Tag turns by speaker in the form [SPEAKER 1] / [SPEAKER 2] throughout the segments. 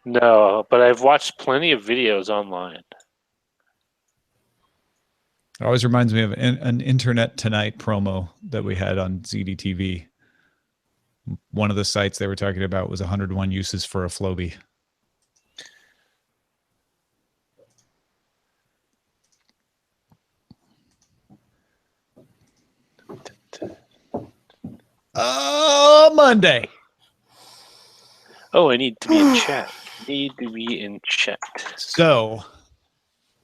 [SPEAKER 1] No, but I've watched plenty of videos online.
[SPEAKER 2] It always reminds me of an Internet Tonight promo that we had on ZDTV. One of the sites they were talking about was 101 uses for a Floby. Monday.
[SPEAKER 1] Oh, I need to be in chat. Need to be in chat.
[SPEAKER 2] So,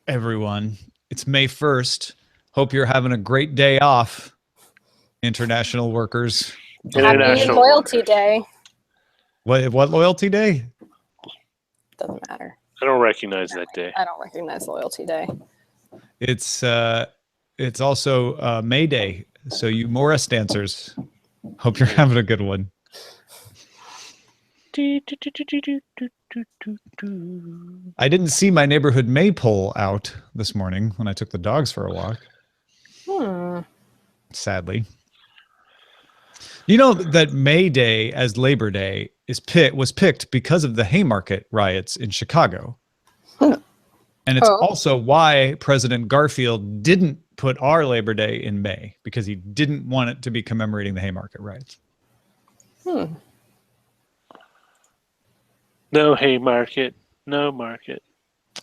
[SPEAKER 2] everyone, it's May 1st. Hope you're having a great day off, international workers.
[SPEAKER 3] Happy Loyalty Day.
[SPEAKER 2] What Loyalty Day?
[SPEAKER 3] Doesn't matter.
[SPEAKER 1] I don't recognize that day.
[SPEAKER 3] I don't recognize Loyalty Day.
[SPEAKER 2] It's also May Day. So you Morris dancers, hope you're having a good one. I didn't see my neighborhood maypole out this morning when I took the dogs for a walk. Sadly. You know that May Day as Labor Day was picked because of the Haymarket riots in Chicago. And it's also why President Garfield didn't put our Labor Day in May, because he didn't want it to be commemorating the Haymarket riots.
[SPEAKER 1] No Haymarket, no market.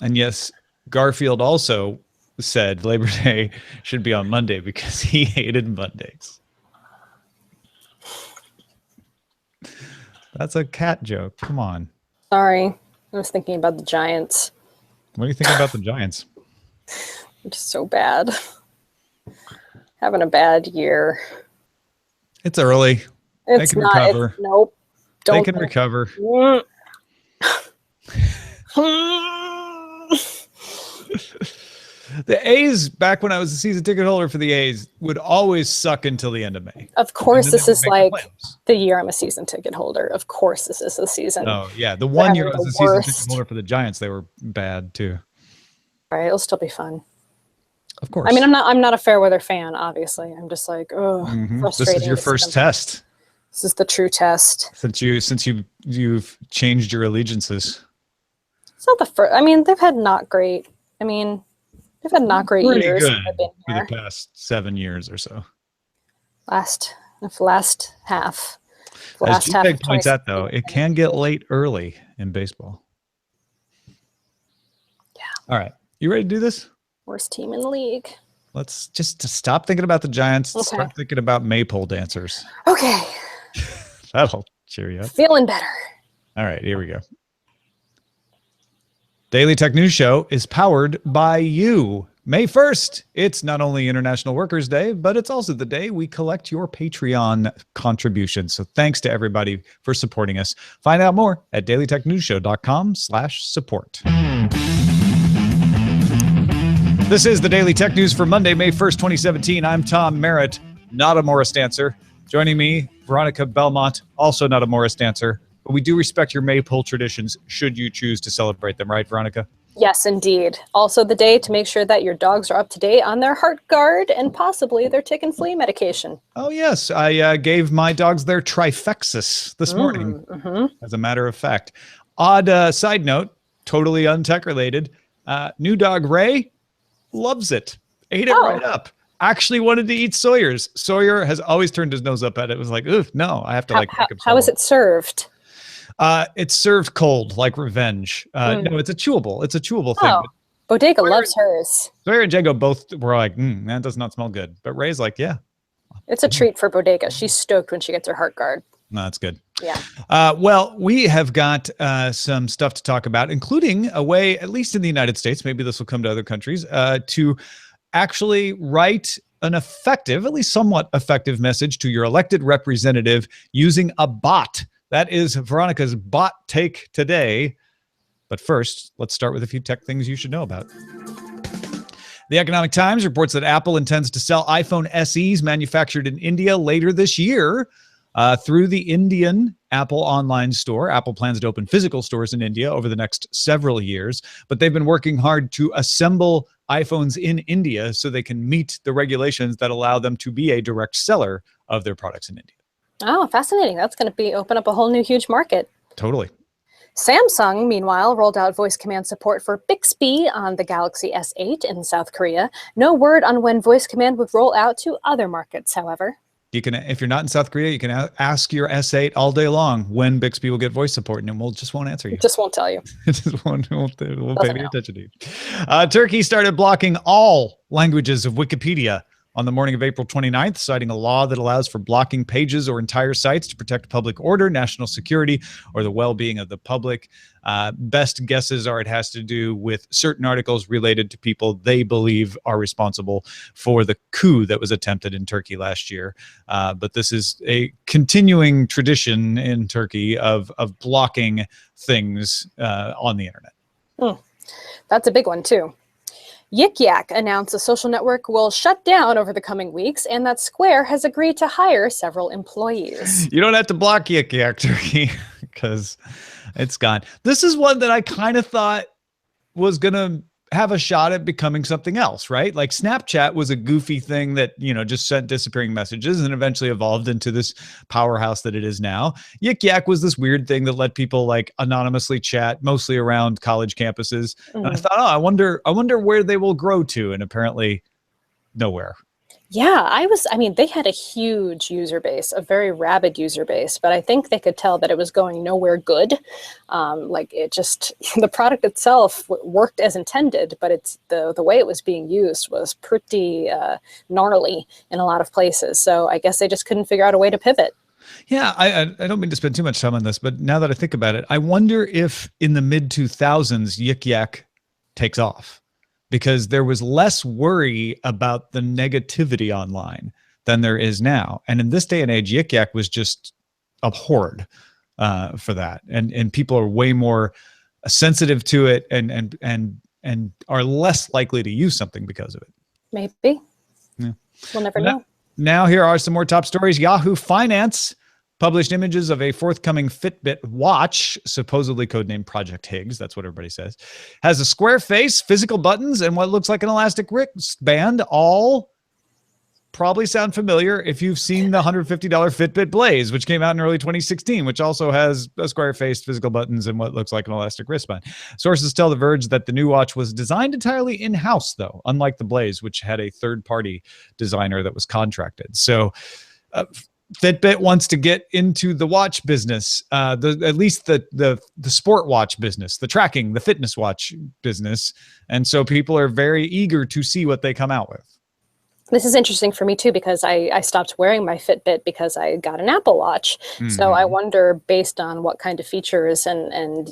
[SPEAKER 2] And yes, Garfield also said Labor Day should be on Monday because he hated Mondays. That's a cat joke. Come on.
[SPEAKER 3] Sorry. I was thinking about the Giants.
[SPEAKER 2] What do you think about the Giants?
[SPEAKER 3] Just so bad. Having a bad year.
[SPEAKER 2] It's early. They can recover.
[SPEAKER 3] Nope.
[SPEAKER 2] They can recover. The A's, back when I was a season ticket holder for the A's, would always suck until the end of May.
[SPEAKER 3] Of course, this is like the year I'm a season ticket holder. Of course, this is the season.
[SPEAKER 2] Oh, yeah. The one year I was a season ticket holder for the Giants, they were bad too.
[SPEAKER 3] All right, it'll still be fun.
[SPEAKER 2] Of course.
[SPEAKER 3] I mean, I'm not a fair weather fan, obviously. I'm just like, frustrating.
[SPEAKER 2] This is your first test.
[SPEAKER 3] This is the true test.
[SPEAKER 2] Since you've changed your allegiances.
[SPEAKER 3] It's not the first. I mean, they've had not great. They've had not great years.
[SPEAKER 2] Pretty good for the past 7 years or so.
[SPEAKER 3] Last half.
[SPEAKER 2] As G-Peg points out, though, it can get late early in baseball.
[SPEAKER 3] Yeah.
[SPEAKER 2] All right. You ready to do this?
[SPEAKER 3] Worst team in the league.
[SPEAKER 2] Let's just stop thinking about the Giants. Okay. Start thinking about maypole dancers.
[SPEAKER 3] Okay.
[SPEAKER 2] That'll cheer you up.
[SPEAKER 3] Feeling better.
[SPEAKER 2] All right. Here we go. Daily Tech News Show is powered by you. May 1st, it's not only International Workers' Day, but it's also the day we collect your Patreon contributions. So thanks to everybody for supporting us. Find out more at dailytechnewsshow.com/support. This is the Daily Tech News for Monday, May 1st, 2017. I'm Tom Merritt, not a Morris dancer. Joining me, Veronica Belmont, also not a Morris dancer. But we do respect your maypole traditions should you choose to celebrate them, right, Veronica?
[SPEAKER 3] Yes, indeed. Also the day to make sure that your dogs are up to date on their heart guard and possibly their tick and flea medication.
[SPEAKER 2] Oh, yes. I gave my dogs their Trifexis this morning, as a matter of fact. Odd side note, totally untech related. New dog Ray loves it. Ate it right up. Actually wanted to eat Sawyer's. Sawyer has always turned his nose up at it. It was like, ooh, no, I have to make him
[SPEAKER 3] How is it served?
[SPEAKER 2] It's served cold, like revenge. No, it's a chewable. It's a chewable thing.
[SPEAKER 3] Bodega loves hers.
[SPEAKER 2] Sawyer and Django both were like, that does not smell good. But Ray's like, yeah.
[SPEAKER 3] It's a treat for Bodega. She's stoked when she gets her heart guard.
[SPEAKER 2] No, that's good.
[SPEAKER 3] Yeah.
[SPEAKER 2] Well, we have got some stuff to talk about, including a way, at least in the United States, maybe this will come to other countries, to actually write an effective, at least somewhat effective message to your elected representative using a bot. That is Veronica's bot take today. But first, let's start with a few tech things you should know about. The Economic Times reports that Apple intends to sell iPhone SEs manufactured in India later this year through the Indian Apple online store. Apple plans to open physical stores in India over the next several years, but they've been working hard to assemble iPhones in India so they can meet the regulations that allow them to be a direct seller of their products in India.
[SPEAKER 3] Oh, fascinating. That's going to open up a whole new huge market.
[SPEAKER 2] Totally.
[SPEAKER 3] Samsung, meanwhile, rolled out voice command support for Bixby on the Galaxy S8 in South Korea. No word on when voice command would roll out to other markets, however.
[SPEAKER 2] You can, if you're not in South Korea, you can ask your S8 all day long when Bixby will get voice support, and it just won't answer you.
[SPEAKER 3] It just won't tell you.
[SPEAKER 2] It just won't pay any attention to you. Turkey started blocking all languages of Wikipedia on the morning of April 29th, citing a law that allows for blocking pages or entire sites to protect public order, national security, or the well-being of the public. Best guesses are it has to do with certain articles related to people they believe are responsible for the coup that was attempted in Turkey last year. But this is a continuing tradition in Turkey of blocking things on the internet.
[SPEAKER 3] That's a big one, too. Yik Yak announced the social network will shut down over the coming weeks, and that Square has agreed to hire several employees.
[SPEAKER 2] You don't have to block Yik Yak, Turkey, because it's gone. This is one that I kind of thought was going to have a shot at becoming something else, right? Like Snapchat was a goofy thing that, just sent disappearing messages and eventually evolved into this powerhouse that it is now. Yik Yak was this weird thing that let people like anonymously chat, mostly around college campuses. And I thought, I wonder where they will grow to. And apparently nowhere.
[SPEAKER 3] Yeah, they had a huge user base, a very rabid user base, but I think they could tell that it was going nowhere good. The product itself worked as intended, but it's the way it was being used was pretty gnarly in a lot of places. So I guess they just couldn't figure out a way to pivot.
[SPEAKER 2] Yeah, I don't mean to spend too much time on this, but now that I think about it, I wonder if in the mid-2000s, Yik Yak takes off. Because there was less worry about the negativity online than there is now. And in this day and age, Yik Yak was just abhorred for that. And people are way more sensitive to it and are less likely to use something because of it.
[SPEAKER 3] Maybe. Yeah. We'll never know.
[SPEAKER 2] Now here are some more top stories. Yahoo Finance published images of a forthcoming Fitbit watch, supposedly codenamed Project Higgs. That's what everybody says. Has a square face, physical buttons, and what looks like an elastic wristband. All probably sound familiar if you've seen the $150 Fitbit Blaze, which came out in early 2016, which also has a square face, physical buttons, and what looks like an elastic wristband. Sources tell The Verge that the new watch was designed entirely in-house, though, unlike the Blaze, which had a third-party designer that was contracted. So, Fitbit wants to get into the watch business, at least the sport watch business, the tracking, the fitness watch business. And so people are very eager to see what they come out with.
[SPEAKER 3] This is interesting for me, too, because I stopped wearing my Fitbit because I got an Apple Watch. So I wonder, based on what kind of features and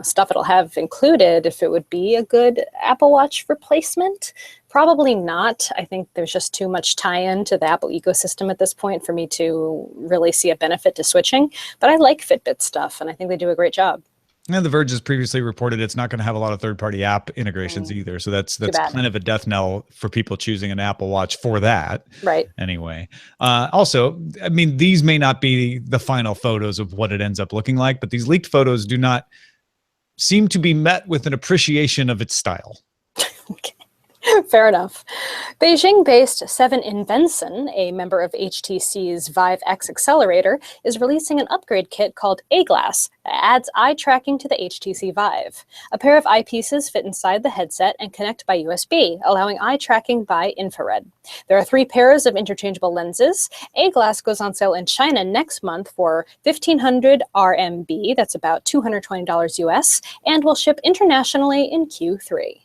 [SPEAKER 3] stuff it'll have included, if it would be a good Apple Watch replacement. Probably not. I think there's just too much tie-in to the Apple ecosystem at this point for me to really see a benefit to switching. But I like Fitbit stuff, and I think they do a great job.
[SPEAKER 2] And The Verge has previously reported it's not going to have a lot of third-party app integrations either. So that's kind of a death knell for people choosing an Apple Watch for that.
[SPEAKER 3] Right.
[SPEAKER 2] Anyway. Also, these may not be the final photos of what it ends up looking like, but these leaked photos do not seem to be met with an appreciation of its style.
[SPEAKER 3] Okay. Fair enough. Beijing-based Seven Invenson, a member of HTC's Vive X accelerator, is releasing an upgrade kit called A-Glass that adds eye tracking to the HTC Vive. A pair of eyepieces fit inside the headset and connect by USB, allowing eye tracking by infrared. There are 3 pairs of interchangeable lenses. A-Glass goes on sale in China next month for 1,500 RMB, that's about $220 US, and will ship internationally in Q3.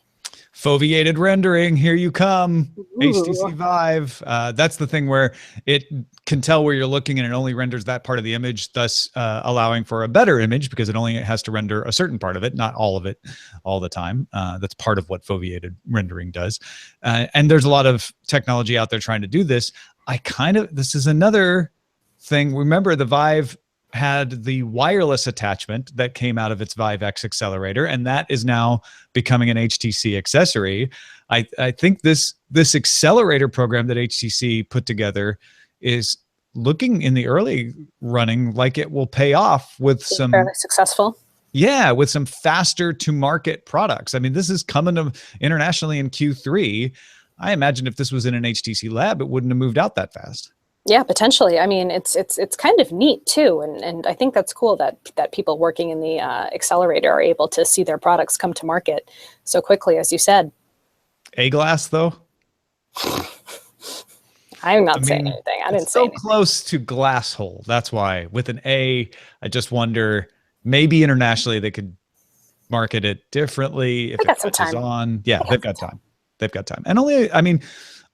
[SPEAKER 2] Foveated rendering, here you come.
[SPEAKER 3] Ooh.
[SPEAKER 2] HTC Vive. That's the thing where it can tell where you're looking and it only renders that part of the image, thus allowing for a better image because it only has to render a certain part of it, not all of it all the time. That's part of what foveated rendering does. And there's a lot of technology out there trying to do this. This is another thing. Remember, the Vive had the wireless attachment that came out of its Vive X accelerator, and that is now becoming an HTC accessory. I think this accelerator program that HTC put together is looking in the early running like it will pay off with some
[SPEAKER 3] fairly successful.
[SPEAKER 2] Yeah, with some faster to market products. This is coming to internationally in Q3. I imagine if this was in an HTC lab, it wouldn't have moved out that fast.
[SPEAKER 3] Yeah, potentially. I mean, it's kind of neat too, and I think that's cool that people working in the accelerator are able to see their products come to market so quickly, as you said.
[SPEAKER 2] A-glass, though?
[SPEAKER 3] I'm not saying anything. I didn't say
[SPEAKER 2] so
[SPEAKER 3] anything.
[SPEAKER 2] close to glass hole. That's why with an A, I just wonder maybe internationally they could market it differently if it catches on. Yeah, they've got time. They've got time. And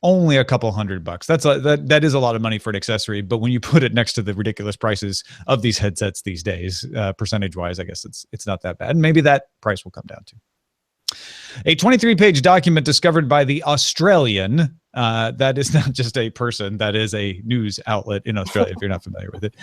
[SPEAKER 2] only a couple $100. That is a lot of money for an accessory, but when you put it next to the ridiculous prices of these headsets these days, percentage wise, I guess it's not that bad. And maybe that price will come down to. A 23-page document discovered by The Australian, that is not just a person, that is a news outlet in Australia, if you're not familiar with it,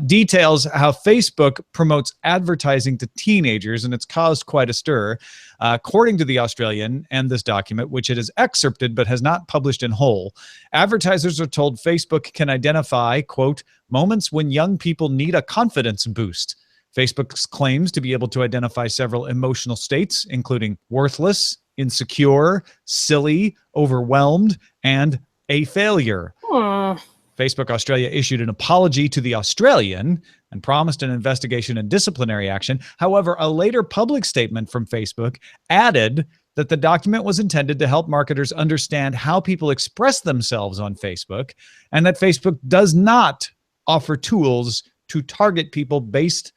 [SPEAKER 2] details how Facebook promotes advertising to teenagers, and it's caused quite a stir. According to The Australian and this document, which it has excerpted but has not published in whole, advertisers are told Facebook can identify, quote, moments when young people need a confidence boost. Facebook claims to be able to identify several emotional states, including worthless, insecure, silly, overwhelmed, and a failure. Facebook Australia issued an apology to The Australian and promised an investigation and disciplinary action. However, a later public statement from Facebook added that the document was intended to help marketers understand how people express themselves on Facebook, and that Facebook does not offer tools to target people based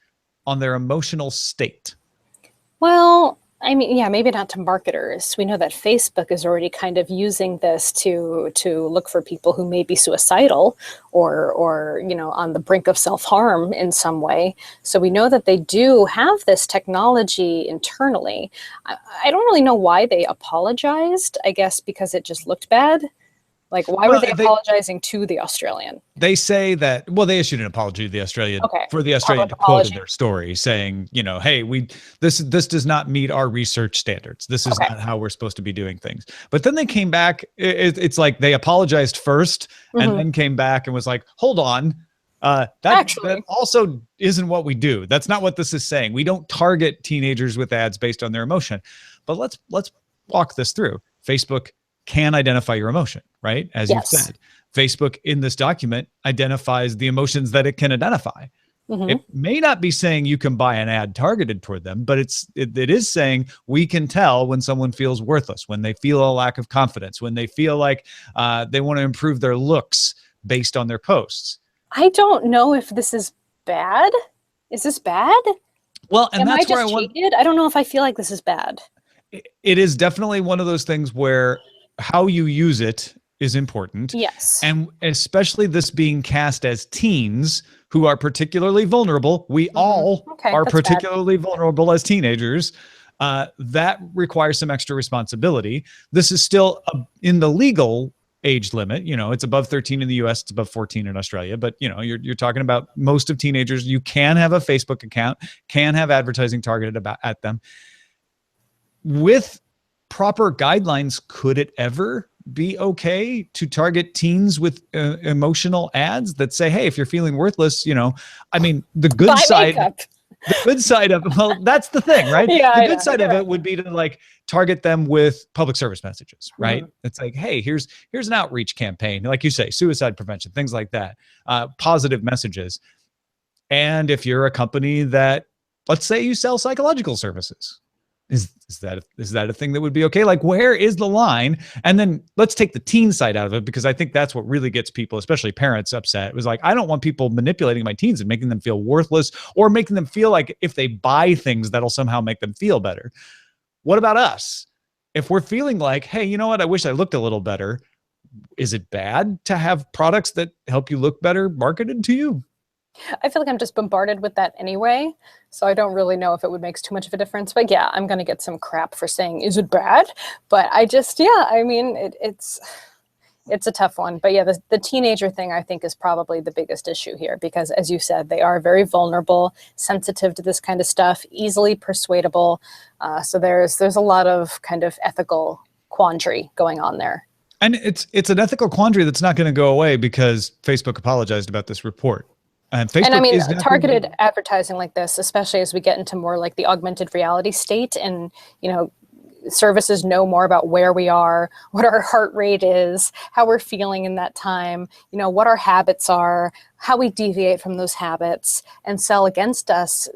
[SPEAKER 2] on their emotional state.
[SPEAKER 3] Well, I mean, yeah, maybe not to marketers. We know that Facebook is already kind of using this to look for people who may be suicidal or on the brink of self-harm in some way. So we know that they do have this technology internally. I don't really know why they apologized. I guess because it just looked bad. Like, why were they apologizing to The Australian?
[SPEAKER 2] They say that, they issued an apology to The Australian for The Australian to quote their story saying, hey, this does not meet our research standards. This is not how we're supposed to be doing things. But then they came back. It's like they apologized first and then came back and was like, hold on. That also isn't what we do. That's not what this is saying. We don't target teenagers with ads based on their emotion. But let's walk this through. Facebook can identify your emotion, right? As you've said, Facebook in this document identifies the emotions that it can identify. It may not be saying you can buy an ad targeted toward them, but it is saying we can tell when someone feels worthless, when they feel a lack of confidence, when they feel like they want to improve their looks based on their posts.
[SPEAKER 3] I don't know if this is bad. Is this bad?
[SPEAKER 2] Well, and that's where
[SPEAKER 3] I don't know if I feel like this is bad.
[SPEAKER 2] It is definitely one of those things where how you use it is important.
[SPEAKER 3] Yes.
[SPEAKER 2] And especially this being cast as teens who are particularly vulnerable. We all are particularly vulnerable as teenagers. That requires some extra responsibility. This is still in the legal age limit. It's above 13 in the US, it's above 14 in Australia, but you're talking about most of teenagers. You can have a Facebook account, can have advertising targeted at them. With proper guidelines, could it ever be okay to target teens with emotional ads that say, hey, if you're feeling worthless, the good side, that's the thing, right? The good side of it would be to target them with public service messages, right? It's like, hey, here's an outreach campaign, like you say, suicide prevention, things like that, positive messages. And if you're a company that, let's say you sell psychological services, is that a thing that would be okay? Like, where is the line? And then let's take the teen side out of it, because I think that's what really gets people, especially parents, upset. It was like, I don't want people manipulating my teens and making them feel worthless or making them feel like if they buy things, that'll somehow make them feel better. What about us? If we're feeling like, hey, you know what? I wish I looked a little better. Is it bad to have products that help you look better marketed to you?
[SPEAKER 3] I feel like I'm just bombarded with that anyway, so I don't really know if it would make too much of a difference. But yeah, I'm going to get some crap for saying, is it bad? But it's a tough one. But yeah, the teenager thing, I think, is probably the biggest issue here, because as you said, they are very vulnerable, sensitive to this kind of stuff, easily persuadable. So there's a lot of kind of ethical quandary going on there.
[SPEAKER 2] And it's an ethical quandary that's not going to go away because Facebook apologized about this report. And
[SPEAKER 3] targeted advertising like this, especially as we get into more like the augmented reality state and, services know more about where we are, what our heart rate is, how we're feeling in that time, what our habits are, how we deviate from those habits, and sell against us,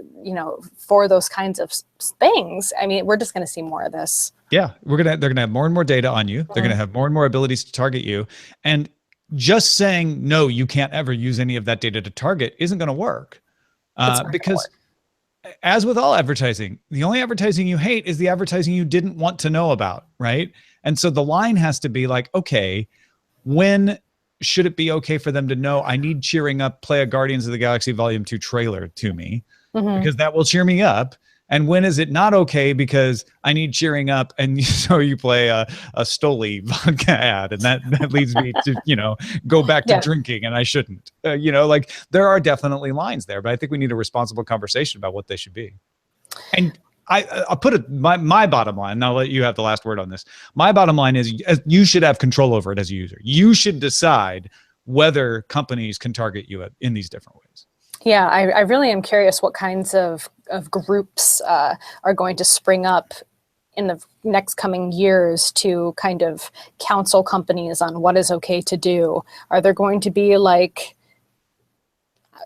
[SPEAKER 3] for those kinds of things. I mean, we're just going to see more of this.
[SPEAKER 2] Yeah, they're gonna have more and more data on you. They're gonna have more and more abilities to target you, and just saying no, you can't ever use any of that data to target isn't going to work, because as with all advertising, the only advertising you hate is the advertising you didn't want to know about, right? And so the line has to be like, okay, when should it be okay for them to know I need cheering up, play a Guardians of the Galaxy Volume 2 trailer to me, because that will cheer me up? And when is it not okay because I need cheering up, and so you play a Stoli vodka ad, and that leads me to, go back to drinking, and I shouldn't. Like there are definitely lines there, but I think we need a responsible conversation about what they should be. And I'll put it, my bottom line, and I'll let you have the last word on this. My bottom line is you should have control over it as a user. You should decide whether companies can target you in these different ways.
[SPEAKER 3] Yeah, I really am curious what kinds of groups are going to spring up in the next coming years to kind of counsel companies on what is okay to do. Are there going to be like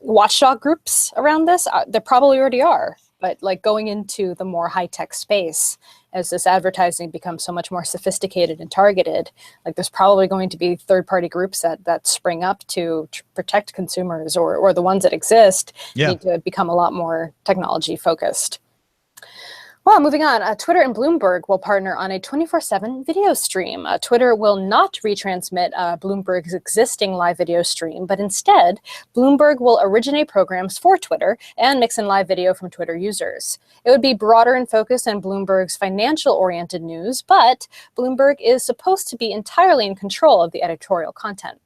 [SPEAKER 3] watchdog groups around this? There probably already are, but like going into the more high-tech space, as this advertising becomes so much more sophisticated and targeted, like there's probably going to be third-party groups that spring up to protect consumers, or the ones that exist need to become a lot more technology focused. Well, moving on, Twitter and Bloomberg will partner on a 24/7 video stream. Twitter will not retransmit Bloomberg's existing live video stream, but instead, Bloomberg will originate programs for Twitter and mix in live video from Twitter users. It would be broader in focus than Bloomberg's financial-oriented news, but Bloomberg is supposed to be entirely in control of the editorial content.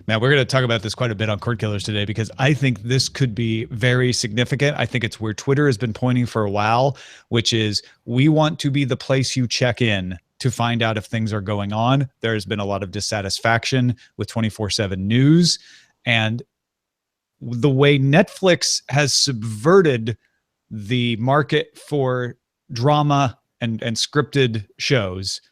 [SPEAKER 2] Man, we're going to talk about this quite a bit on Cord Killers today, because I think this could be very significant. I think it's where Twitter has been pointing for a while, which is we want to be the place you check in to find out if things are going on. There's been a lot of dissatisfaction with 24/7 news, and the way Netflix has subverted the market for drama and scripted shows,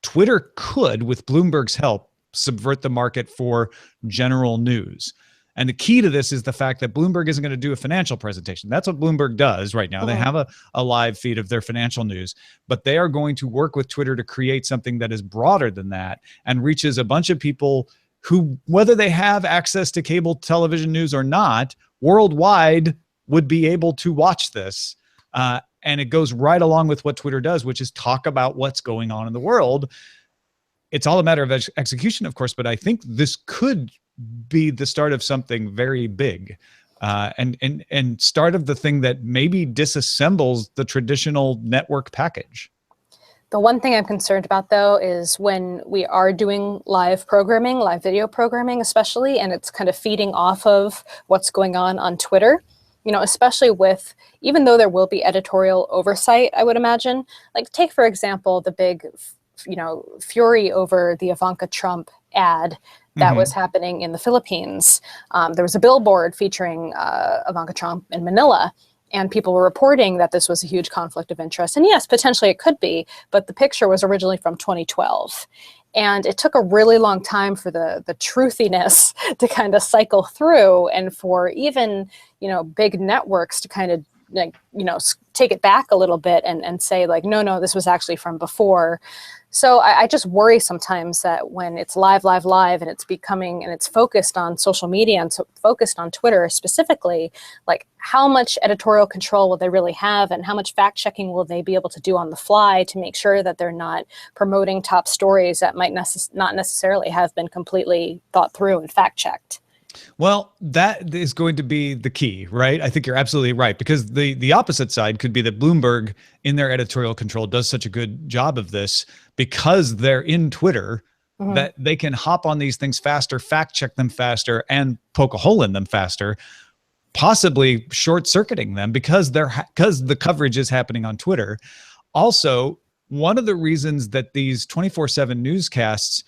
[SPEAKER 2] Twitter could, with Bloomberg's help, subvert the market for general news. And the key to this is the fact that Bloomberg isn't going to do a financial presentation. That's what Bloomberg does right now. They have a live feed of their financial news, but they are going to work with Twitter to create something that is broader than that and reaches a bunch of people who, whether they have access to cable television news or not, worldwide would be able to watch this. And it goes right along with what Twitter does, which is talk about what's going on in the world. It's all a matter of execution, of course, but I think this could be the start of something very big, and start of the thing that maybe disassembles the traditional network package.
[SPEAKER 3] The one thing I'm concerned about, though, is when we are doing live programming, live video programming especially, and it's kind of feeding off of what's going on Twitter, especially with, even though there will be editorial oversight, I would imagine, like take, for example, the big fury over the Ivanka Trump ad that was happening in the Philippines. There was a billboard featuring Ivanka Trump in Manila, and people were reporting that this was a huge conflict of interest. And yes, potentially it could be, but the picture was originally from 2012. And it took a really long time for the truthiness to kind of cycle through, and for even, big networks to kind of take it back a little bit and say like, no, this was actually from before. So I just worry sometimes that when it's live, and it's becoming, and it's focused on social media and so focused on Twitter specifically, like how much editorial control will they really have, and how much fact checking will they be able to do on the fly to make sure that they're not promoting top stories that might not necessarily have been completely thought through and fact checked.
[SPEAKER 2] Well, that is going to be the key, right? I think you're absolutely right, because the opposite side could be that Bloomberg, in their editorial control, does such a good job of this because they're in Twitter that they can hop on these things faster, fact check them faster, and poke a hole in them faster, possibly short-circuiting them because the coverage is happening on Twitter. Also, one of the reasons that these 24/7 newscasts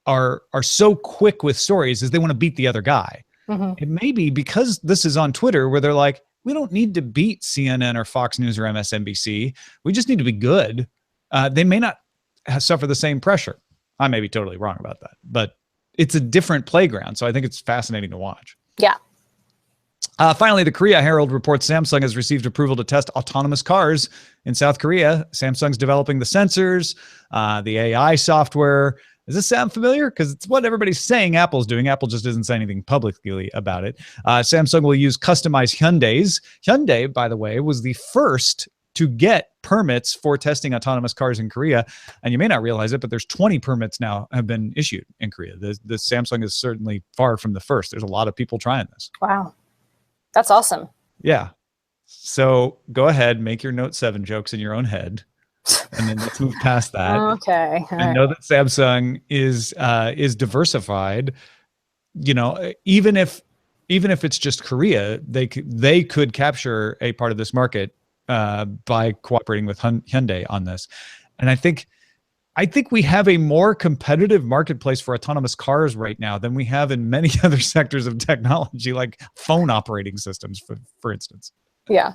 [SPEAKER 2] are so quick with stories is they want to beat the other guy. It may be because this is on Twitter where they're like, we don't need to beat CNN or Fox News or MSNBC. We just need to be good. they may not suffer the same pressure. I may be totally wrong about that, but it's a different playground. So I think it's fascinating to watch.
[SPEAKER 3] Yeah.
[SPEAKER 2] Finally, the Korea Herald reports Samsung has received approval to test autonomous cars in South Korea. Samsung's developing the sensors, the AI software. Does this sound familiar? Because it's what everybody's saying Apple's doing. Apple just doesn't say anything publicly about it. Samsung will use customized Hyundais. Hyundai, by the way, was the first to get permits for testing autonomous cars in Korea. And you may not realize it, but there's 20 permits now have been issued in Korea. The Samsung is certainly far from the first. There's a lot of people trying this.
[SPEAKER 3] Wow. That's awesome.
[SPEAKER 2] Yeah. So go ahead, make your Note 7 jokes in your own head. And then let's move past that.
[SPEAKER 3] Okay.
[SPEAKER 2] And know that Samsung is diversified. You know, even if it's just Korea, they could capture a part of this market by cooperating with Hyundai on this. And I think we have a more competitive marketplace for autonomous cars right now than we have in many other sectors of technology, like phone operating systems, for instance.
[SPEAKER 3] Yeah.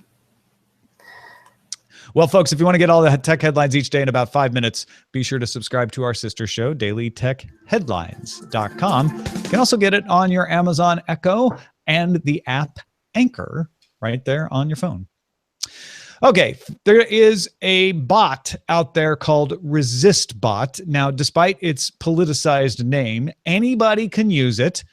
[SPEAKER 2] Well, folks, if you want to get all the tech headlines each day in about 5 minutes, be sure to subscribe to our sister show, dailytechheadlines.com. You can also get it on your Amazon Echo and the app Anchor right there on your phone. Okay, there is a bot out there called Resistbot. Now, despite its politicized name, anybody can use it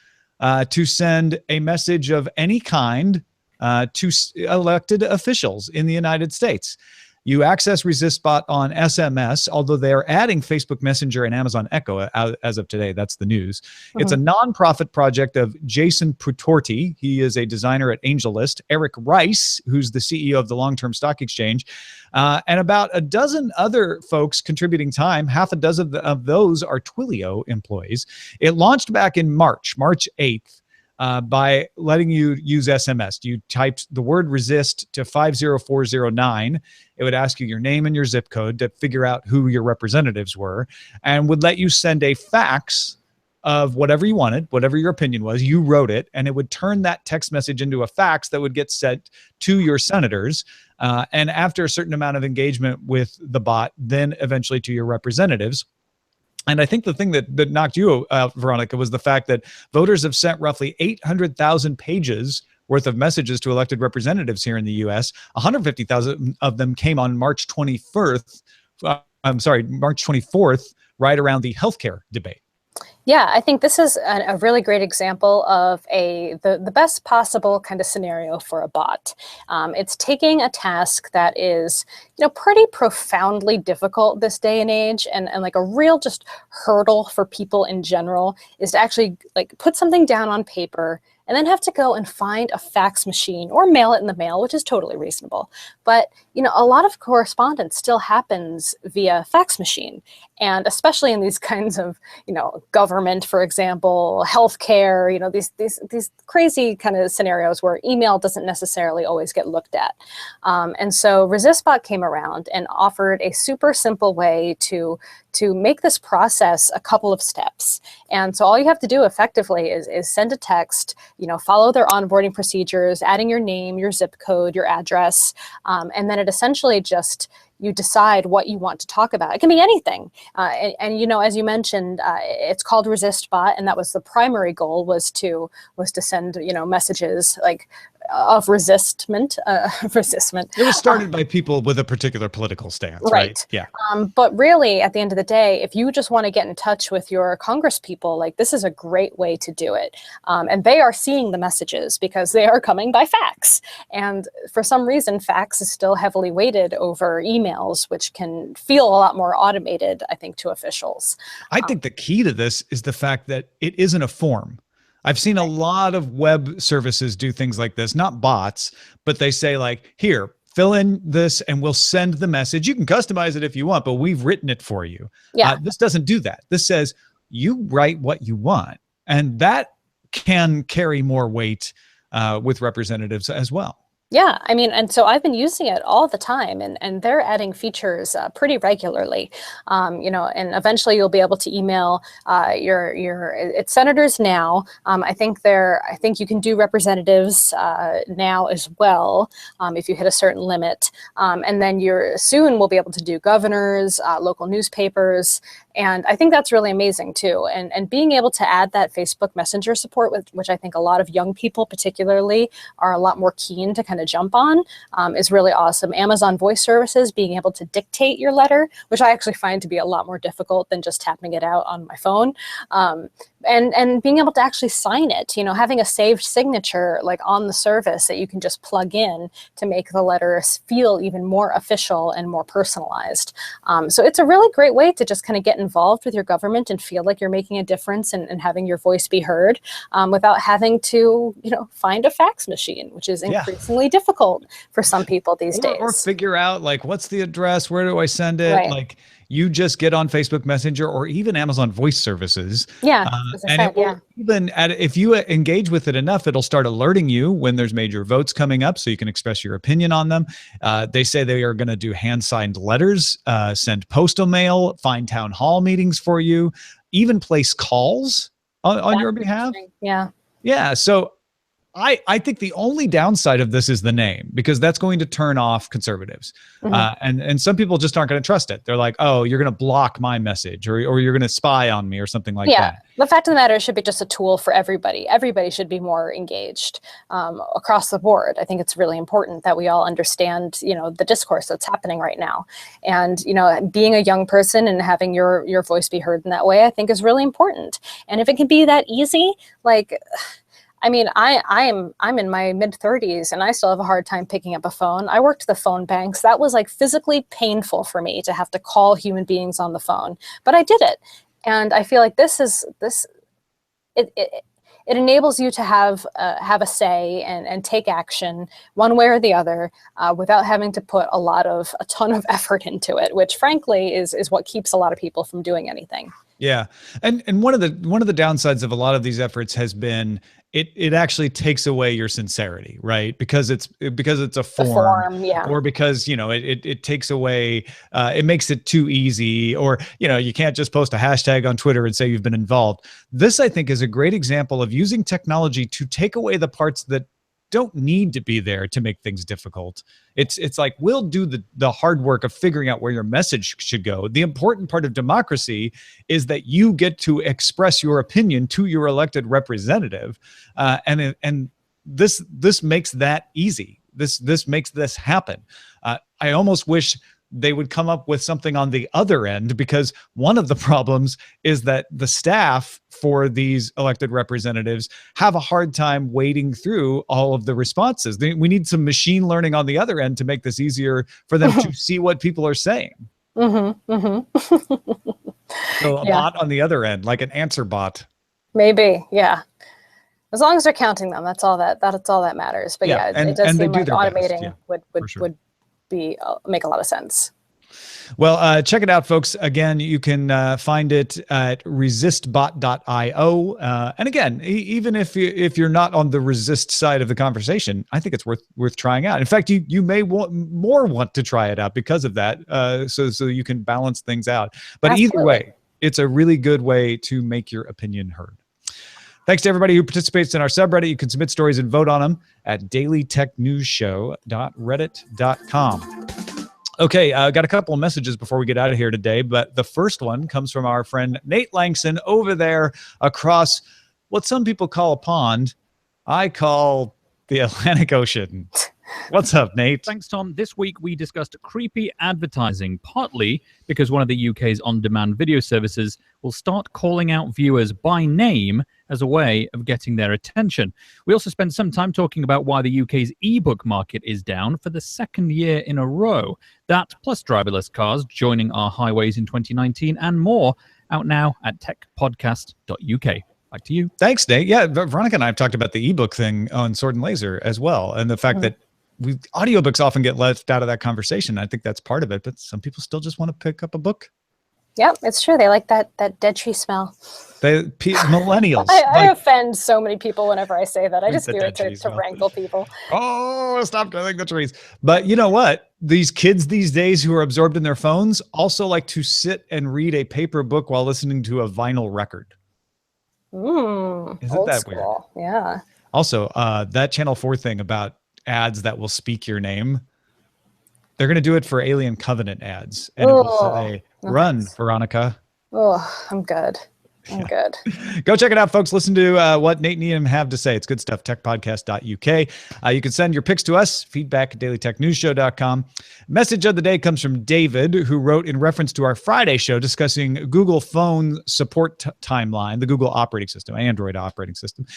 [SPEAKER 2] to send a message of any kind to elected officials in the United States. You access Resistbot on SMS, although they are adding Facebook Messenger and Amazon Echo as of today. That's the news. It's a nonprofit project of Jason Putorti. He is a designer at AngelList. Eric Rice, who's the CEO of the Long-Term Stock Exchange, and about a dozen other folks contributing time. Half a dozen of those are Twilio employees. It launched back in March 8th. By letting you use SMS. You typed the word resist to 50409. It would ask you your name and your zip code to figure out who your representatives were, and would let you send a fax of whatever you wanted, whatever your opinion was. You wrote it, and it would turn that text message into a fax that would get sent to your senators. And after a certain amount of engagement with the bot, then eventually to your representatives. And I think the thing that knocked you out, Veronica, was the fact that voters have sent roughly 800,000 pages worth of messages to elected representatives here in the U.S. 150,000 of them came on March 24th, right around the healthcare debate.
[SPEAKER 3] Yeah, I think this is a really great example of the best possible kind of scenario for a bot. It's taking a task that is, pretty profoundly difficult this day and age, and like a real just hurdle for people in general is to actually like put something down on paper and then have to go and find a fax machine or mail it in the mail, which is totally reasonable. But, a lot of correspondence still happens via fax machine. And especially in these kinds of, government, for example, healthcare, these crazy kind of scenarios where email doesn't necessarily always get looked at. And so Resistbot came around and offered a super simple way to make this process a couple of steps. And so all you have to do effectively is send a text, follow their onboarding procedures, adding your name, your zip code, your address, and then it essentially just, you decide what you want to talk about. It can be anything. And as you mentioned, it's called Resistbot, and that was the primary goal was to send, messages like of resistment.
[SPEAKER 2] It was started by people with a particular political stance, right? Yeah.
[SPEAKER 3] But really, at the end of the day, if you just want to get in touch with your Congress people, like this is a great way to do it. And they are seeing the messages because they are coming by fax. And for some reason, fax is still heavily weighted over emails, which can feel a lot more automated, I think, to officials.
[SPEAKER 2] I think the key to this is the fact that it isn't a form. I've seen a lot of web services do things like this, not bots, but they say like, here, fill in this and we'll send the message. You can customize it if you want, but we've written it for you.
[SPEAKER 3] Yeah.
[SPEAKER 2] This doesn't do that. This says you write what you want. And that can carry more weight with representatives as well.
[SPEAKER 3] Yeah, I mean, and so I've been using it all the time, and they're adding features pretty regularly. And eventually you'll be able to email it's senators now. I think you can do representatives now as well if you hit a certain limit, and then you're soon will be able to do governors, local newspapers. And I think that's really amazing too. And being able to add that Facebook Messenger support, which I think a lot of young people particularly are a lot more keen to kind of jump on, is really awesome. Amazon Voice Services, being able to dictate your letter, which I actually find to be a lot more difficult than just tapping it out on my phone. And being able to actually sign it, having a saved signature like on the service that you can just plug in to make the letters feel even more official and more personalized. So it's a really great way to just kind of get involved with your government and feel like you're making a difference and having your voice be heard without having to, find a fax machine, which is increasingly difficult for some people these days.
[SPEAKER 2] Or figure out like, what's the address? Where do I send it?
[SPEAKER 3] Right.
[SPEAKER 2] Like, you just get on Facebook Messenger or even Amazon Voice Services.
[SPEAKER 3] Yeah.
[SPEAKER 2] Even if you engage with it enough, it'll start alerting you when there's major votes coming up so you can express your opinion on them. They say they are going to do hand-signed letters, send postal mail, find town hall meetings for you, even place calls on your behalf.
[SPEAKER 3] Yeah.
[SPEAKER 2] Yeah. So I think the only downside of this is the name, because that's going to turn off conservatives. And some people just aren't going to trust it. They're like, oh, you're going to block my message or you're going to spy on me or something like that.
[SPEAKER 3] Yeah, the fact of the matter, it should be just a tool for everybody. Everybody should be more engaged across the board. I think it's really important that we all understand, the discourse that's happening right now. And, being a young person and having your voice be heard in that way, I think is really important. And if it can be that easy, like, I mean, I'm in my mid-30s and I still have a hard time picking up a phone. I worked the phone banks. That was like physically painful for me to have to call human beings on the phone, but I did it. And I feel like it enables you to have a say and take action one way or the other without having to put a ton of effort into it, which frankly is what keeps a lot of people from doing anything.
[SPEAKER 2] Yeah. And one of the downsides of a lot of these efforts has been it actually takes away your sincerity, right? Because it's a form,
[SPEAKER 3] yeah.
[SPEAKER 2] Or because, it takes away, it makes it too easy, or, you can't just post a hashtag on Twitter and say you've been involved. This, I think, is a great example of using technology to take away the parts that don't need to be there to make things difficult. It's like, we'll do the hard work of figuring out where your message should go. The important part of democracy is that you get to express your opinion to your elected representative, and this makes that easy. This makes this happen. I almost wish they would come up with something on the other end, because one of the problems is that the staff for these elected representatives have a hard time wading through all of the responses. We need some machine learning on the other end to make this easier for them to see what people are saying. So a bot on the other end, like an answer bot.
[SPEAKER 3] Maybe, yeah. As long as they're counting them, that's all that matters. But it does seem like automating would make a lot of sense.
[SPEAKER 2] Well, check it out, folks. Again, you can find it at resistbot.io. And again, even if you're not on the resist side of the conversation, I think it's worth trying out. In fact, you may want to try it out because of that, so you can balance things out. But Absolutely. Either way, it's a really good way to make your opinion heard. Thanks to everybody who participates in our subreddit. You can submit stories and vote on them at dailytechnewsshow.reddit.com. Okay, got a couple of messages before we get out of here today, but the first one comes from our friend Nate Langston over there across what some people call a pond. I call the Atlantic Ocean. What's up, Nate?
[SPEAKER 4] Thanks, Tom. This week we discussed creepy advertising, partly because one of the UK's on-demand video services will start calling out viewers by name as a way of getting their attention. We also spent some time talking about why the UK's ebook market is down for the second year in a row. That, plus driverless cars joining our highways in 2019 and more, out now at techpodcast.uk. Back to you.
[SPEAKER 2] Thanks, Nate. Yeah, Veronica and I have talked about the ebook thing on Sword and Laser as well, and the fact that audiobooks often get left out of that conversation. I think that's part of it, but some people still just want to pick up a book.
[SPEAKER 3] Yep, it's true. They like that dead tree smell.
[SPEAKER 2] Millennials.
[SPEAKER 3] I offend so many people whenever I say that. I just
[SPEAKER 2] the
[SPEAKER 3] do it
[SPEAKER 2] dead tree
[SPEAKER 3] to
[SPEAKER 2] smell.
[SPEAKER 3] rankle people.
[SPEAKER 2] Oh, stop killing the trees. But you know what? These kids these days who are absorbed in their phones also like to sit and read a paper book while listening to a vinyl record. Isn't
[SPEAKER 3] Old
[SPEAKER 2] that
[SPEAKER 3] school.
[SPEAKER 2] weird?
[SPEAKER 3] Yeah.
[SPEAKER 2] Also, that Channel 4 thing about ads that will speak your name, they're going to do it for Alien Covenant ads. And it will say, run, Veronica.
[SPEAKER 3] Oh, I'm good. I'm good.
[SPEAKER 2] Go check it out, folks. Listen to what Nate and Ian have to say. It's good stuff. techpodcast.uk. You can send your picks to us, feedback at dailytechnewsshow.com. Message of the day comes from David, who wrote in reference to our Friday show discussing Google phone support timeline, the Google operating system, Android operating system.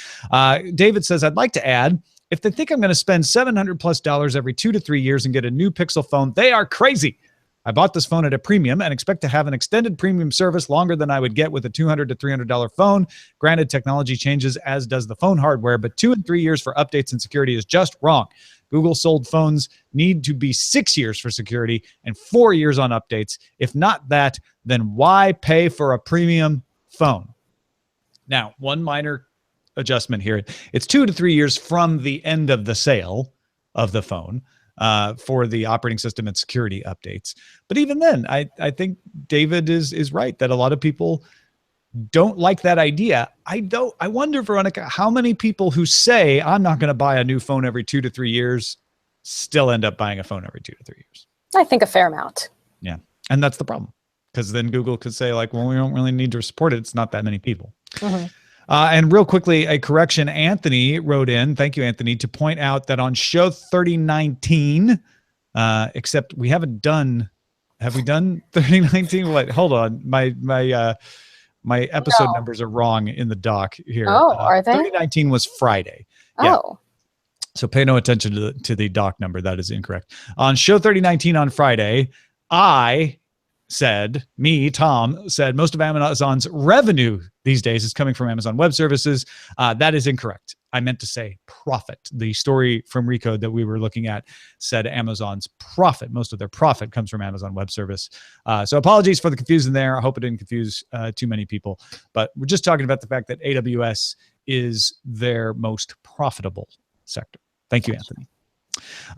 [SPEAKER 2] David says, I'd like to add, if they think I'm going to spend $700+ every 2 to 3 years and get a new Pixel phone, they are crazy. I bought this phone at a premium and expect to have an extended premium service longer than I would get with a $200 to $300 phone. Granted, technology changes, as does the phone hardware, but 2 and 3 years for updates and security is just wrong. Google sold phones need to be 6 years for security and 4 years on updates. If not that, then why pay for a premium phone? Now, one minor adjustment here. It's 2 to 3 years from the end of the sale of the phone. For the operating system and security updates. But even then, I think David is right that a lot of people don't like that idea. I wonder, Veronica, how many people who say, I'm not going to buy a new phone every 2 to 3 years still end up buying a phone every 2 to 3 years?
[SPEAKER 3] I think a fair amount.
[SPEAKER 2] Yeah. And that's the problem. Because then Google could say, like, well, we don't really need to support it. It's not that many people. Mm-hmm. And real quickly, a correction. Anthony wrote in, thank you, Anthony, to point out that on show 3019, except we haven't done, have we done 3019? What? Hold on. My episode numbers are wrong in the doc here.
[SPEAKER 3] Oh, are they?
[SPEAKER 2] 3019 was Friday.
[SPEAKER 3] Oh.
[SPEAKER 2] Yeah. So pay no attention to the doc number. That is incorrect. On show 3019 on Friday, Tom said most of Amazon's revenue these days is coming from Amazon Web Services. That is incorrect. I meant to say profit. The story from Recode that we were looking at said Amazon's profit. Most of their profit comes from Amazon Web Service. So apologies for the confusion there. I hope it didn't confuse too many people. But we're just talking about the fact that AWS is their most profitable sector. Thank you, Anthony.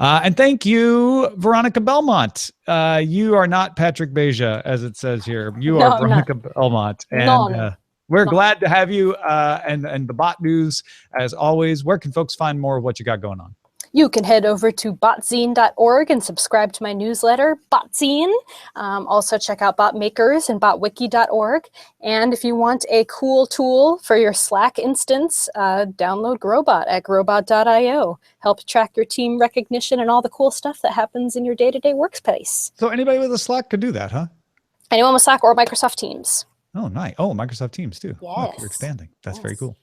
[SPEAKER 2] And thank you, Veronica Belmont. You are not Patrick Beja, as it says here. You are Veronica Belmont. And we're glad to have you and the Bot News, as always. Where can folks find more of what you got going on?
[SPEAKER 3] You can head over to botzine.org and subscribe to my newsletter, Botzine. Also check out Botmakers and botwiki.org. And if you want a cool tool for your Slack instance, download Growbot at growbot.io. Help track your team recognition and all the cool stuff that happens in your day-to-day workspace.
[SPEAKER 2] So anybody with a Slack could do that, huh?
[SPEAKER 3] Anyone with Slack or Microsoft Teams.
[SPEAKER 2] Oh, nice. Oh, Microsoft Teams too.
[SPEAKER 3] Yes.
[SPEAKER 2] Look, you're expanding. That's very cool.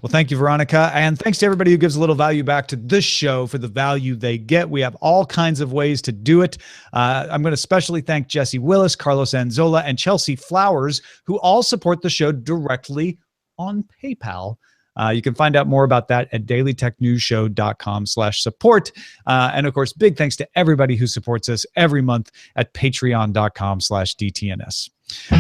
[SPEAKER 2] Well, thank you, Veronica. And thanks to everybody who gives a little value back to this show for the value they get. We have all kinds of ways to do it. I'm going to especially thank Jesse Willis, Carlos Anzola, and Chelsea Flowers, who all support the show directly on PayPal. You can find out more about that at dailytechnewsshow.com/support. And of course, big thanks to everybody who supports us every month at patreon.com/DTNS.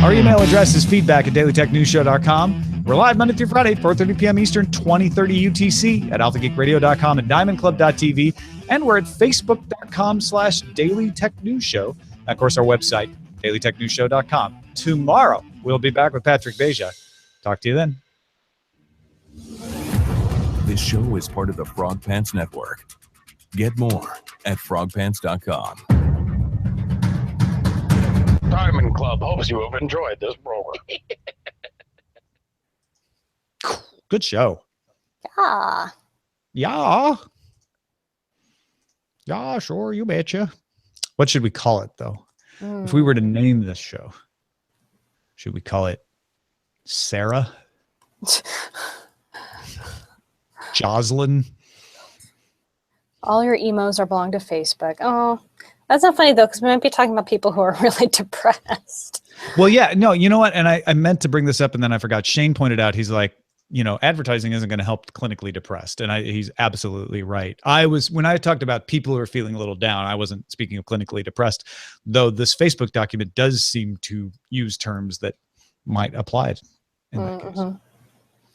[SPEAKER 2] Our email address is feedback@dailytechnewsshow.com. We're live Monday through Friday, 4:30 p.m. Eastern, 20:30 UTC at alphageekradio.com and diamondclub.tv. And we're at facebook.com/dailytechnewsshow. Of course, our website, dailytechnewsshow.com. Tomorrow, we'll be back with Patrick Beja. Talk to you then.
[SPEAKER 5] This show is part of the Frog Pants Network. Get more at frogpants.com.
[SPEAKER 1] Diamond Club hopes you have enjoyed this program.
[SPEAKER 2] Good show.
[SPEAKER 3] Yeah.
[SPEAKER 2] Yeah. Yeah, sure, you betcha. What should we call it, though? If we were to name this show, should we call it Sarah? Jocelyn?
[SPEAKER 3] All your emos are belong to Facebook. Oh, that's not funny, though, because we might be talking about people who are really depressed.
[SPEAKER 2] Well, yeah, no, you know what? And I meant to bring this up, and then I forgot. Shane pointed out, he's like, advertising isn't going to help clinically depressed. And he's absolutely right. When I talked about people who are feeling a little down, I wasn't speaking of clinically depressed, though this Facebook document does seem to use terms that might apply in that case.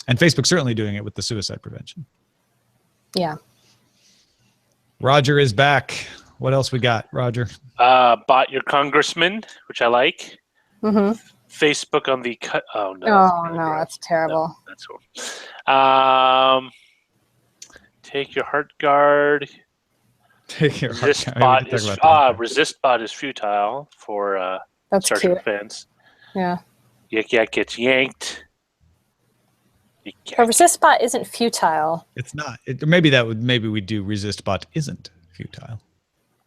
[SPEAKER 2] And Facebook's certainly doing it with the suicide prevention.
[SPEAKER 3] Yeah.
[SPEAKER 2] Roger is back. What else we got, Roger?
[SPEAKER 1] Bought your congressman, which I like. Facebook on the cut. Oh no!
[SPEAKER 3] That's terrible.
[SPEAKER 1] No, that's cool. Take your heart guard.
[SPEAKER 2] Take your
[SPEAKER 1] Resistbot is futile for
[SPEAKER 3] that's
[SPEAKER 1] Star Trek
[SPEAKER 3] cute.
[SPEAKER 1] fans.
[SPEAKER 3] Yeah.
[SPEAKER 1] Yik Yak gets yanked.
[SPEAKER 3] But Resistbot isn't futile.
[SPEAKER 2] It's not. Maybe we do Resistbot isn't futile.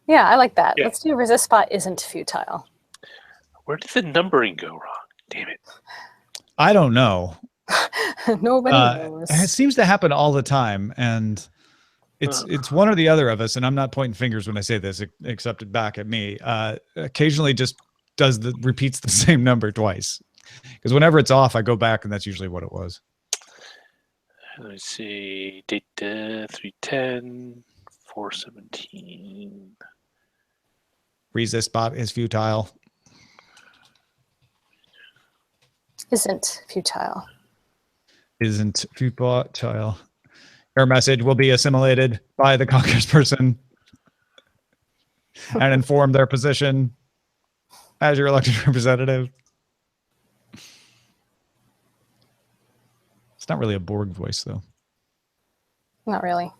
[SPEAKER 3] Yeah, I like that.
[SPEAKER 1] Yeah.
[SPEAKER 3] Let's do Resistbot isn't futile.
[SPEAKER 1] Where did the numbering go wrong? Damn it.
[SPEAKER 2] I don't know.
[SPEAKER 3] Nobody knows.
[SPEAKER 2] It seems to happen all the time, and it's one or the other of us. And I'm not pointing fingers when I say this, except it back at me. Occasionally, just repeats the same number twice. Because whenever it's off, I go back, and that's usually what it was.
[SPEAKER 1] Let me see. Data 310, 417.
[SPEAKER 2] Resistbot is futile.
[SPEAKER 3] Isn't futile.
[SPEAKER 2] Isn't futile. Your message will be assimilated by the congressperson and inform their position as your elected representative. It's not really a Borg voice, though.
[SPEAKER 3] Not really.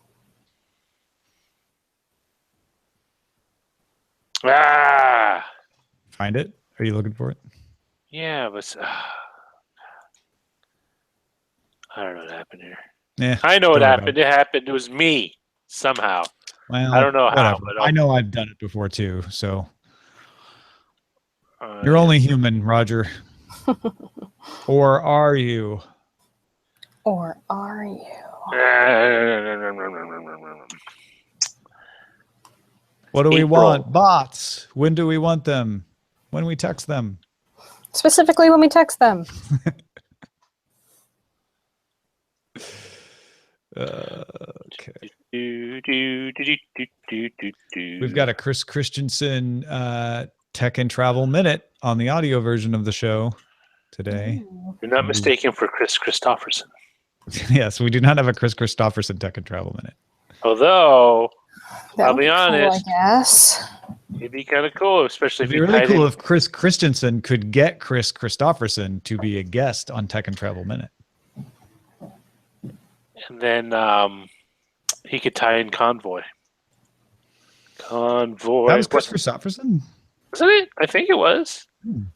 [SPEAKER 2] Find it? Are you looking for it?
[SPEAKER 1] Yeah, but I don't know what happened here.
[SPEAKER 2] Yeah,
[SPEAKER 1] I know what happened. It happened. It was me somehow.
[SPEAKER 2] Well,
[SPEAKER 1] I don't know how.
[SPEAKER 2] But
[SPEAKER 1] But
[SPEAKER 2] I know I've done it before too. So you're only human, Roger. Or are you?
[SPEAKER 3] Or are you?
[SPEAKER 2] What do we
[SPEAKER 1] April.
[SPEAKER 2] want? Bots. When do we want them? When we text them.
[SPEAKER 3] Specifically when we text them.
[SPEAKER 2] Okay.
[SPEAKER 1] We've
[SPEAKER 2] We've got a Chris Christensen Tech and Travel Minute on the audio version of the show today.
[SPEAKER 1] You're not mistaken for Chris Christopherson.
[SPEAKER 2] Yes, we do not have a Chris Christopherson Tech and Travel Minute.
[SPEAKER 1] Although,
[SPEAKER 3] That
[SPEAKER 1] I'll
[SPEAKER 3] would
[SPEAKER 1] be honest,
[SPEAKER 3] cool, I guess.
[SPEAKER 1] it'd be kind of cool, especially if
[SPEAKER 2] It'd
[SPEAKER 1] you
[SPEAKER 2] be really
[SPEAKER 1] tied
[SPEAKER 2] cool
[SPEAKER 1] in.
[SPEAKER 2] if Chris Christensen could get Chris Christopherson to be a guest on Tech and Travel Minute.
[SPEAKER 1] And then he could tie in Convoy. Convoy.
[SPEAKER 2] That was Chris Christopherson?
[SPEAKER 1] Wasn't it? I think it was.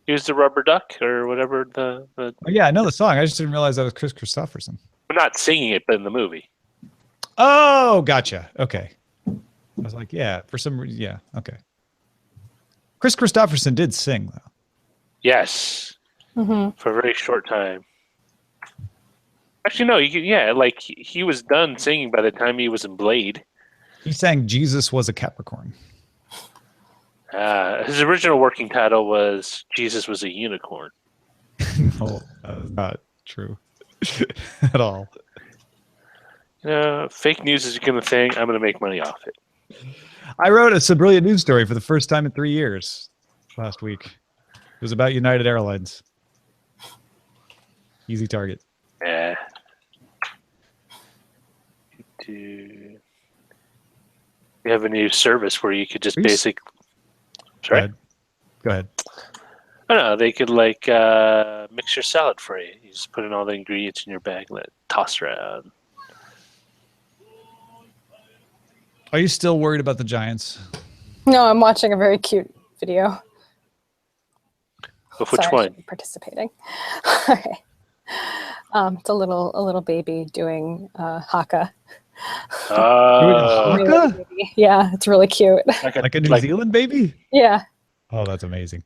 [SPEAKER 1] He was the rubber duck or whatever.
[SPEAKER 2] Oh, yeah, I know the song. I just didn't realize that was Chris Christopherson.
[SPEAKER 1] I'm not singing it, but in the movie.
[SPEAKER 2] Oh, gotcha. Okay. I was like, yeah, for some reason. Yeah, okay. Chris Christopherson did sing, though.
[SPEAKER 1] Yes. For a very short time. Actually, no. He was done singing by the time he was in Blade.
[SPEAKER 2] He sang Jesus Was a Capricorn.
[SPEAKER 1] His original working title was Jesus Was a Unicorn.
[SPEAKER 2] No, that was not true at all.
[SPEAKER 1] Fake news is going to thing. I'm going to make money off it.
[SPEAKER 2] I wrote a brilliant news story for the first time in 3 years last week. It was about United Airlines. Easy target.
[SPEAKER 1] Yeah. We have a new service where you could just basic. Sorry.
[SPEAKER 2] Go ahead.
[SPEAKER 1] I don't know. They could mix your salad for you. You just put in all the ingredients in your bag and let it toss around.
[SPEAKER 2] Are you still worried about the Giants?
[SPEAKER 3] No, I'm watching a very cute video.
[SPEAKER 1] Which
[SPEAKER 3] Sorry, I
[SPEAKER 1] one?
[SPEAKER 3] shouldn't be participating. Okay. It's a little baby doing haka.
[SPEAKER 2] Haka?
[SPEAKER 3] Yeah, it's really cute.
[SPEAKER 2] Like a New Zealand baby?
[SPEAKER 3] Yeah,
[SPEAKER 2] Oh, that's amazing.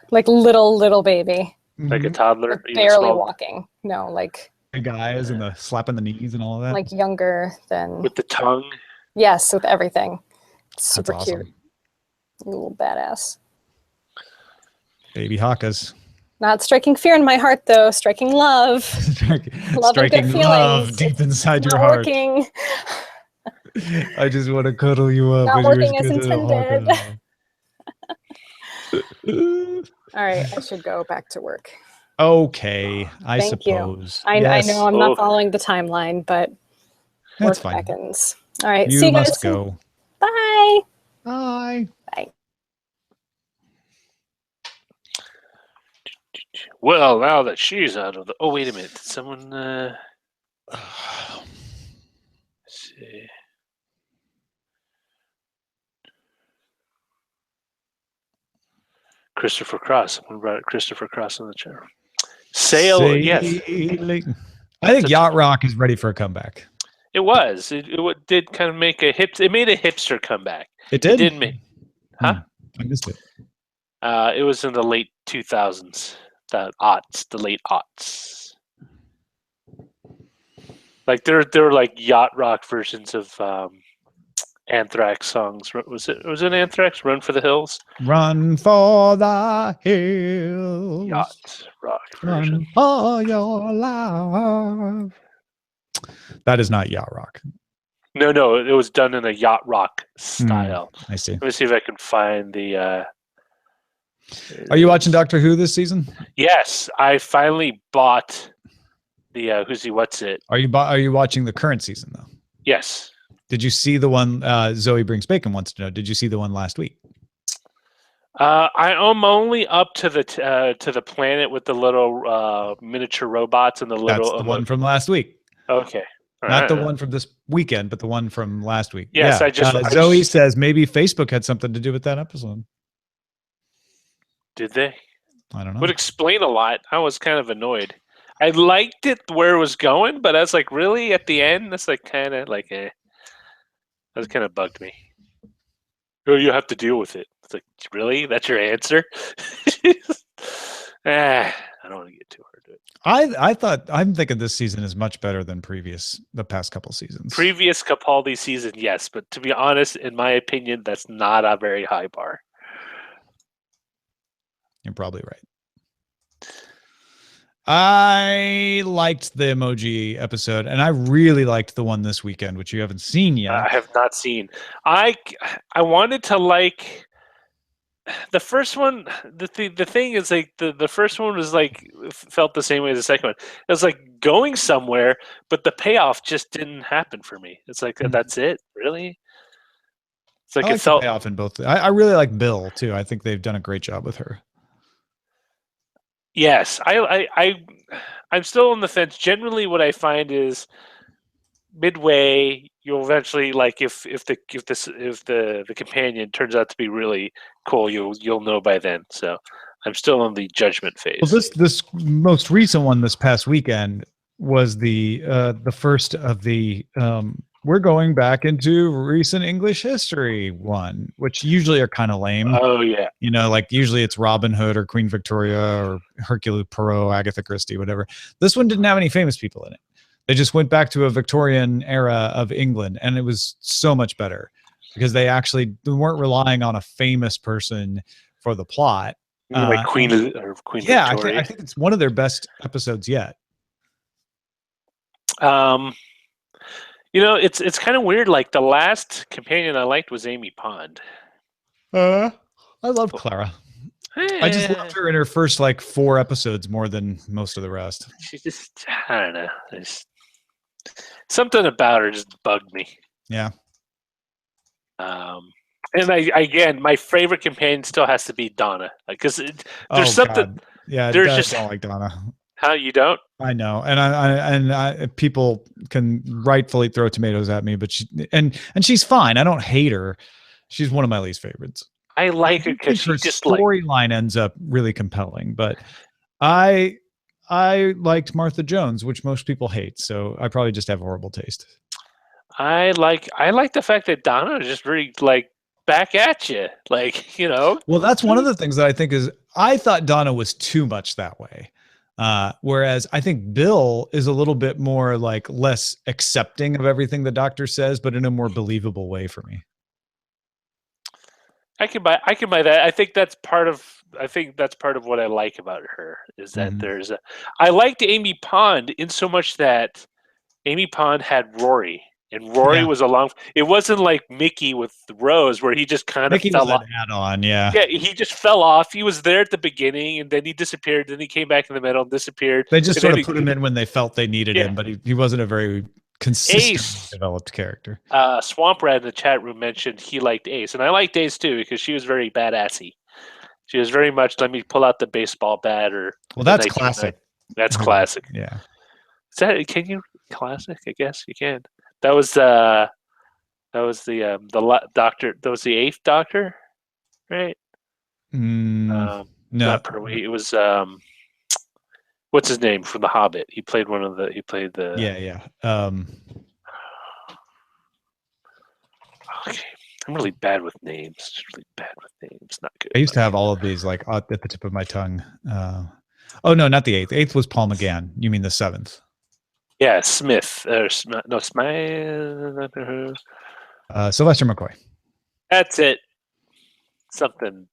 [SPEAKER 3] like little baby,
[SPEAKER 1] Like a toddler? even
[SPEAKER 3] barely
[SPEAKER 1] small,
[SPEAKER 3] walking. No, like
[SPEAKER 2] Big eyes and the slapping the knees and all of that.
[SPEAKER 3] like younger than.
[SPEAKER 1] with the tongue.
[SPEAKER 3] Yes, with everything. It's
[SPEAKER 2] That's
[SPEAKER 3] super
[SPEAKER 2] awesome.
[SPEAKER 3] cute. You little badass.
[SPEAKER 2] Baby Hakas.
[SPEAKER 3] Not striking fear in my heart, though. Striking love.
[SPEAKER 2] Striking love deep inside your heart.
[SPEAKER 3] Working.
[SPEAKER 2] I just want to cuddle you up.
[SPEAKER 3] Not
[SPEAKER 2] with your
[SPEAKER 3] working as
[SPEAKER 2] skin and
[SPEAKER 3] intended.
[SPEAKER 2] hawk.
[SPEAKER 3] All right, I should go back to work.
[SPEAKER 2] Okay, I
[SPEAKER 3] Thank you.
[SPEAKER 2] suppose.
[SPEAKER 3] I
[SPEAKER 2] Yes.
[SPEAKER 3] know I'm not following the timeline, but
[SPEAKER 2] That's
[SPEAKER 3] work
[SPEAKER 2] fine.
[SPEAKER 3] beckons. All right,
[SPEAKER 2] You
[SPEAKER 3] see you guys
[SPEAKER 2] must
[SPEAKER 3] soon.
[SPEAKER 2] go.
[SPEAKER 3] Bye.
[SPEAKER 2] Bye.
[SPEAKER 3] Bye.
[SPEAKER 1] Well, now that she's out of the... Oh, wait a minute. Did someone... Let's see. Christopher Cross. Someone brought Christopher Cross in the chair. Yes.
[SPEAKER 2] I think Yacht Rock is ready for a comeback.
[SPEAKER 1] It was. It did kind of make a It made a hipster comeback.
[SPEAKER 2] It did?
[SPEAKER 1] It did make... Huh?
[SPEAKER 2] I missed it.
[SPEAKER 1] It was in the late 2000s. The late aughts. Like there were like yacht rock versions of Anthrax songs. Was it Anthrax? Run for the Hills?
[SPEAKER 2] Run for the hills.
[SPEAKER 1] Yacht rock version.
[SPEAKER 2] Run for your life. That is not yacht rock.
[SPEAKER 1] No, it was done in a yacht rock style.
[SPEAKER 2] I see.
[SPEAKER 1] Let me see if I can find the...
[SPEAKER 2] Are you watching Doctor Who this season?
[SPEAKER 1] Yes, I finally bought the Who's He What's It.
[SPEAKER 2] Are you watching the current season though?
[SPEAKER 1] Yes.
[SPEAKER 2] Did you see the one Zoe Brings Bacon wants to know? Did you see the one last week?
[SPEAKER 1] I am only up to the planet with the little miniature robots and the little.
[SPEAKER 2] That's the one from last week.
[SPEAKER 1] Okay.
[SPEAKER 2] Not the one from this weekend, but the one from last week.
[SPEAKER 1] Yes,
[SPEAKER 2] yeah. Zoe says maybe Facebook had something to do with that episode.
[SPEAKER 1] Did they?
[SPEAKER 2] I don't know.
[SPEAKER 1] Would explain a lot. I was kind of annoyed. I liked it where it was going, but I was like, really? At the end? That's like kind of like That kind of bugged me. Oh, you have to deal with it. It's like, really? That's your answer? I don't want to get too hard to it.
[SPEAKER 2] I'm thinking this season is much better than the past couple seasons.
[SPEAKER 1] Previous Capaldi season, yes, but to be honest, in my opinion, that's not a very high bar.
[SPEAKER 2] You're probably right. I liked the emoji episode, and I really liked the one this weekend, which you haven't seen yet.
[SPEAKER 1] I have not seen. I wanted to like the first one. The thing is like the first one was like felt the same way as the second one. It was like going somewhere, but the payoff just didn't happen for me. It's like that's it, really. It's like it felt
[SPEAKER 2] the payoff in both. I really like Bill too. I think they've done a great job with her.
[SPEAKER 1] Yes, I'm still on the fence. Generally, what I find is midway, you'll eventually like if the companion turns out to be really cool, you'll know by then. So I'm still in the judgment phase.
[SPEAKER 2] Well, this most recent one this past weekend was the first of the we're going back into recent English history one, which usually are kind of lame.
[SPEAKER 1] Oh yeah.
[SPEAKER 2] You know, like usually it's Robin Hood or Queen Victoria or Hercule Poirot, Agatha Christie, whatever. This one didn't have any famous people in it. They just went back to a Victorian era of England, and it was so much better because they weren't relying on a famous person for the plot.
[SPEAKER 1] Like Queen Victoria.
[SPEAKER 2] I think it's one of their best episodes yet.
[SPEAKER 1] It's kind of weird. Like the last companion I liked was Amy Pond.
[SPEAKER 2] I love Clara. I just loved her in her first like 4 episodes more than most of the rest.
[SPEAKER 1] She just, I don't know. Something about her just bugged me.
[SPEAKER 2] Yeah.
[SPEAKER 1] And again, my favorite companion still has to be Donna, because there's something.
[SPEAKER 2] God. Yeah,
[SPEAKER 1] there's
[SPEAKER 2] just don't like Donna.
[SPEAKER 1] How you don't?
[SPEAKER 2] I know, and I people can rightfully throw tomatoes at me, but she's fine. I don't hate her. She's one of my least favorites.
[SPEAKER 1] I like her because
[SPEAKER 2] her storyline ends up really compelling, but I liked Martha Jones, which most people hate. So I probably just have horrible taste.
[SPEAKER 1] I like the fact that Donna is just really like back at you, like, you know.
[SPEAKER 2] Well, that's one of the things that I think is I thought Donna was too much that way. Whereas I think Bill is a little bit more like less accepting of everything the doctor says, but in a more believable way for me.
[SPEAKER 1] I can buy that. I think that's part of what I like about her is that
[SPEAKER 2] Mhm.
[SPEAKER 1] I liked Amy Pond in so much that Amy Pond had Rory, and Rory
[SPEAKER 2] Yeah.
[SPEAKER 1] was along. It wasn't like Mickey with Rose where he just kind of
[SPEAKER 2] Mickey was
[SPEAKER 1] fell
[SPEAKER 2] an
[SPEAKER 1] off.
[SPEAKER 2] add-on, yeah.
[SPEAKER 1] Yeah, he just fell off. He was there at the beginning, and then he disappeared. Then he came back in the middle, and disappeared.
[SPEAKER 2] They just
[SPEAKER 1] And
[SPEAKER 2] sort
[SPEAKER 1] then
[SPEAKER 2] of put him in when they felt they needed
[SPEAKER 1] yeah,
[SPEAKER 2] him, but he wasn't a very consistently
[SPEAKER 1] Ace.
[SPEAKER 2] developed character.
[SPEAKER 1] Swamp Rat in the chat room mentioned he liked Ace, and I liked Ace too because she was very badassy. She was very much let me pull out the baseball bat or
[SPEAKER 2] Well,
[SPEAKER 1] the
[SPEAKER 2] that's
[SPEAKER 1] 1990.
[SPEAKER 2] classic.
[SPEAKER 1] That's classic.
[SPEAKER 2] Yeah.
[SPEAKER 1] Is that can you classic? I guess you can. That was doctor. That was the eighth Doctor, right?
[SPEAKER 2] No.
[SPEAKER 1] Not Pertwee. It was what's his name from The Hobbit? He played one of the. He played the.
[SPEAKER 2] Yeah.
[SPEAKER 1] Okay, I'm really bad with names. Just really bad with names. Not good.
[SPEAKER 2] I used to have all of these like at the tip of my tongue. Oh no, not the eighth. Eighth was Paul McGann. You mean the seventh?
[SPEAKER 1] Yeah, Smith. No, Smith.
[SPEAKER 2] Sylvester McCoy.
[SPEAKER 1] That's it. Something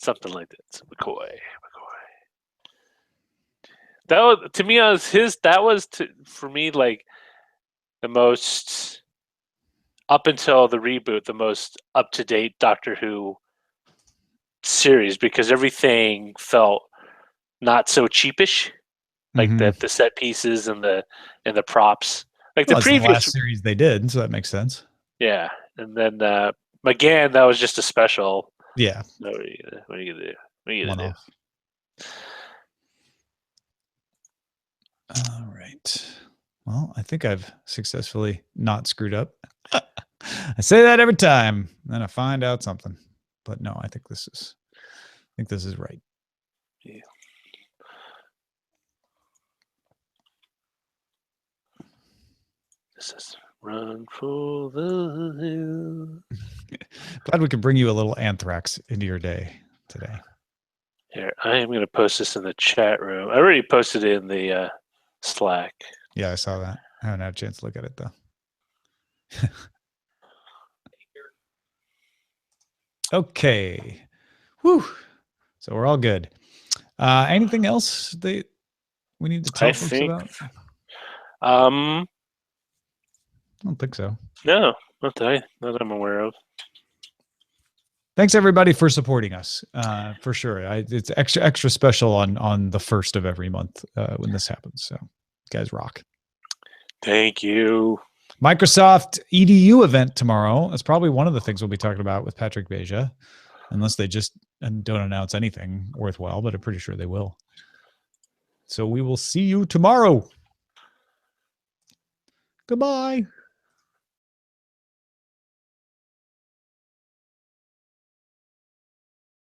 [SPEAKER 1] like that. McCoy. That was to me. For me like the most up until the reboot, the most up to date Doctor Who series because everything felt not so cheapish, like
[SPEAKER 2] Mhm.
[SPEAKER 1] the set pieces and the props. Like
[SPEAKER 2] Well,
[SPEAKER 1] the
[SPEAKER 2] it's the
[SPEAKER 1] previous,
[SPEAKER 2] last series they did, so that makes sense.
[SPEAKER 1] yeah, and then McGann, that was just a special.
[SPEAKER 2] Yeah.
[SPEAKER 1] What are you gonna do? What are you
[SPEAKER 2] One
[SPEAKER 1] gonna
[SPEAKER 2] off. All right. Well, I think I've successfully not screwed up. I say that every time, then I find out something. But no, I think this is right.
[SPEAKER 1] do? Yeah. This is Run for the Hill.
[SPEAKER 2] Glad we could bring you a little Anthrax into your day today.
[SPEAKER 1] Here, I am going to post this in the chat room. I already posted it in the Slack.
[SPEAKER 2] Yeah, I saw that. I haven't had a chance to look at it though. Okay. Whew. So we're all good. Anything else that we need to tell folks about? I don't think so.
[SPEAKER 1] No, not that I'm aware of.
[SPEAKER 2] Thanks everybody for supporting us. For sure, it's extra special on the first of every month when this happens. So, you guys rock. Thank you. Microsoft EDU event tomorrow. That's probably one of the things we'll be talking about with Patrick Beja, unless they just don't announce anything worthwhile. But I'm pretty sure they will. So we will see you tomorrow. Goodbye.